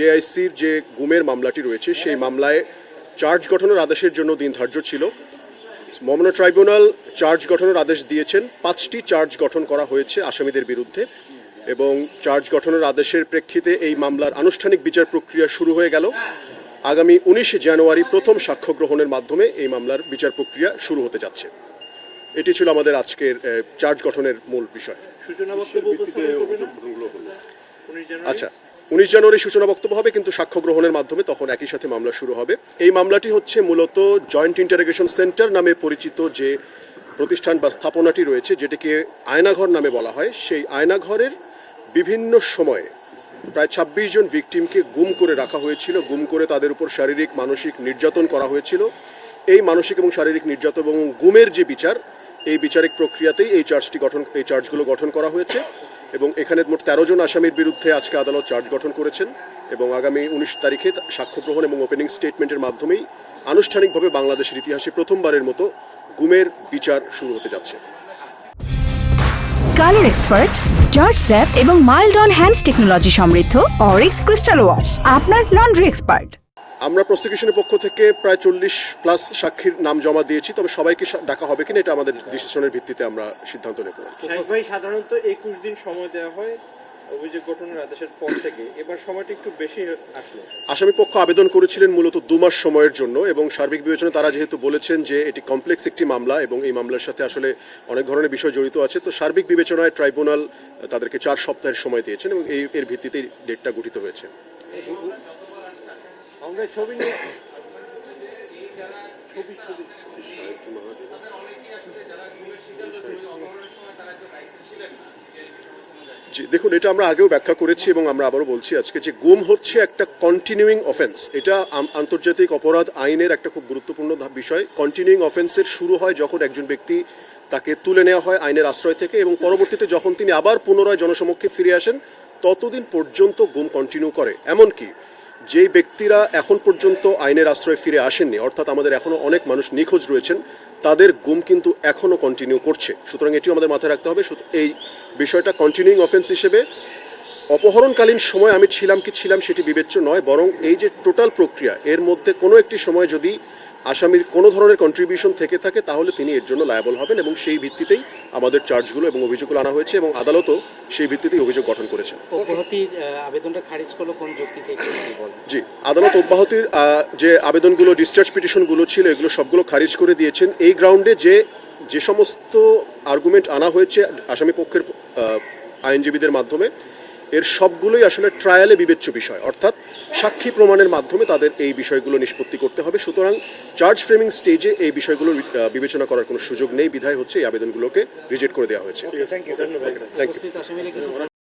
জেআইসির যে গুমের মামলাটি রয়েছে সেই মামলায় চার্জ গঠনের আদেশের জন্য দিন ধার্য ছিল। মামলা ট্রাইব্যুনাল চার্জ গঠনের আদেশ দিয়েছেন। 5টি চার্জ গঠন করা হয়েছে আসামিদের বিরুদ্ধে এবং চার্জ গঠনের আদেশের প্রেক্ষিতে এই মামলার আনুষ্ঠানিক বিচার প্রক্রিয়া শুরু হয়ে গেল। আগামী 19 জানুয়ারি প্রথম সাক্ষ্য গ্রহণের মাধ্যমে এই মামলার বিচার প্রক্রিয়া শুরু হতে যাচ্ছে। এটি ছিল আমাদের আজকের চার্জ গঠনের মূল বিষয়। আচ্ছা, 19 জানুয়ারি সূচনা বক্তব্য হবে, কিন্তু সাক্ষ্য গ্রহণের মাধ্যমে তখন একই সাথে মামলা শুরু হবে। এই মামলাটি হচ্ছে মূলত জয়েন্ট ইন্টারোগেশন সেন্টার নামে পরিচিত যে প্রতিষ্ঠান বা স্থাপনাটি রয়েছে, যেটিকে আয়নাঘর নামে বলা হয়। সেই আয়নাঘরের বিভিন্ন সময়ে প্রায় 26 জন ভিকটিমকে গুম করে রাখা হয়েছিল। গুম করে তাদের উপর শারীরিক মানসিক নির্যাতন করা হয়েছিল। এই মানসিক এবং শারীরিক নির্যাতন এবং গুমের যে বিচার, এই বিচারিক প্রক্রিয়াতেই এই চার্জগুলো গঠন করা হয়েছে এবং এখানে মোট 13 জন আসামির বিরুদ্ধে আজকে আদালত চার্জ গঠন করেছেন এবং আগামী 19 তারিখে সাক্ষ্য গ্রহণ এবং ওপেনিং স্টেটমেন্টের মাধ্যমেই আনুষ্ঠানিকভাবে বাংলাদেশের ইতিহাসে প্রথমবারের মতো গুমের বিচার শুরু হতে যাচ্ছে। কালার এক্সপার্ট, জর্জ স্যাপ এবং মাইল্ড অন হ্যান্ডস টেকনোলজি সমৃদ্ধ অরিক্স ক্রিস্টাল ওয়াশ আপনার লন্ড্রি এক্সপার্ট। আমরা প্রসিকিউশনের পক্ষ থেকে প্রায় 40+ সাক্ষীর নাম জমা দিয়েছি, তবে সবাইকে ডাকা হবে কিনা এটা আমাদের ডিসিশনের ভিত্তিতে আমরা সিদ্ধান্ত নেব। ভাই, সাধারণত 21 দিন সময় দেওয়া হয় অভিযোগ গঠনের আদেশের পর থেকে, এবার সময়টা একটু বেশি আসলো। আসামি পক্ষ আবেদন করেছিলেন মূলত 2 মাস সময়ের জন্য এবং সার্বিক বিবেচনায় তারা যেহেতু বলেছেন যে এটি কমপ্লেক্স একটি মামলা এবং এই মামলার সাথে আসলে অনেক ধরনের বিষয় জড়িত আছে, তো সার্বিক বিবেচনায় ট্রাইব্যুনাল তাদেরকে 4 সপ্তাহের সময় দিয়েছেন এবং এর ভিত্তিতেই ডেটটা গঠিত হয়েছে। দেখুন, এটা আমরা আগেও ব্যাখ্যা করেছি এবং আমরা আবারও বলছি আজকে যে গুম হচ্ছে একটা কন্টিনিউইং অফেন্স। এটা আন্তর্জাতিক অপরাধ আইনের একটা খুব গুরুত্বপূর্ণ বিষয়। কন্টিনিউইং অফেন্সের শুরু হয় যখন একজন ব্যক্তি তাকে তুলে নেওয়া হয় আইনের আশ্রয় থেকে এবং পরবর্তীতে যখন তিনি আবার পুনরায় জনসমক্ষে ফিরে আসেন ততদিন পর্যন্ত গুম কন্টিনিউ করে। এমনকি যেই ব্যক্তিরা এখন পর্যন্ত আইনের আশ্রয় ফিরে আসেননি, অর্থাৎ আমাদের এখনও অনেক মানুষ নিখোঁজ রয়েছেন, তাদের গুম কিন্তু এখনও কন্টিনিউ করছে। সুতরাং এটিও আমাদের মাথায় রাখতে হবে। এই বিষয়টা কন্টিনিউইং অফেন্স হিসেবে অপহরণকালীন সময় আমি ছিলাম কি ছিলাম সেটি বিবেচ্য নয়, বরং এই যে টোটাল প্রক্রিয়া এর মধ্যে কোনো একটি সময় যদি আসামির কোনো ধরনের কন্ট্রিবিউশন থেকে থাকে তাহলে তিনি এর জন্য লায়াবল হবেন এবং সেই ভিত্তিতেই আমাদের চার্জগুলো এবং অভিযোগগুলো আনা হয়েছে এবং আদালতও সেই ভিত্তিতেই অভিযোগ গঠন করেছেন। অব্যাহতির আবেদনটা খারিজ করলো কোন যুক্তিতে? জি, আদালত অব্যাহতির যে আবেদনগুলো, ডিসচার্জ পিটিশনগুলো ছিল, এগুলো সবগুলো খারিজ করে দিয়েছেন এই গ্রাউন্ডে যে সমস্ত আর্গুমেন্ট আনা হয়েছে আসামি পক্ষের আইনজীবীদের মাধ্যমে, এর সবগুলোই আসলে ট্রায়ালে বিবেচ্য বিষয়, অর্থাৎ সাক্ষী প্রমাণের মাধ্যমে তাদের এই বিষয়গুলো নিষ্পত্তি করতে হবে। সুতরাং চার্জ ফ্রেমিং স্টেজে এই বিষয়গুলো বিবেচনা করার কোনো সুযোগ নেই, বিধায় হচ্ছে এই আবেদনগুলোকে রিজেক্ট করে দেওয়া হয়েছে। Thank you.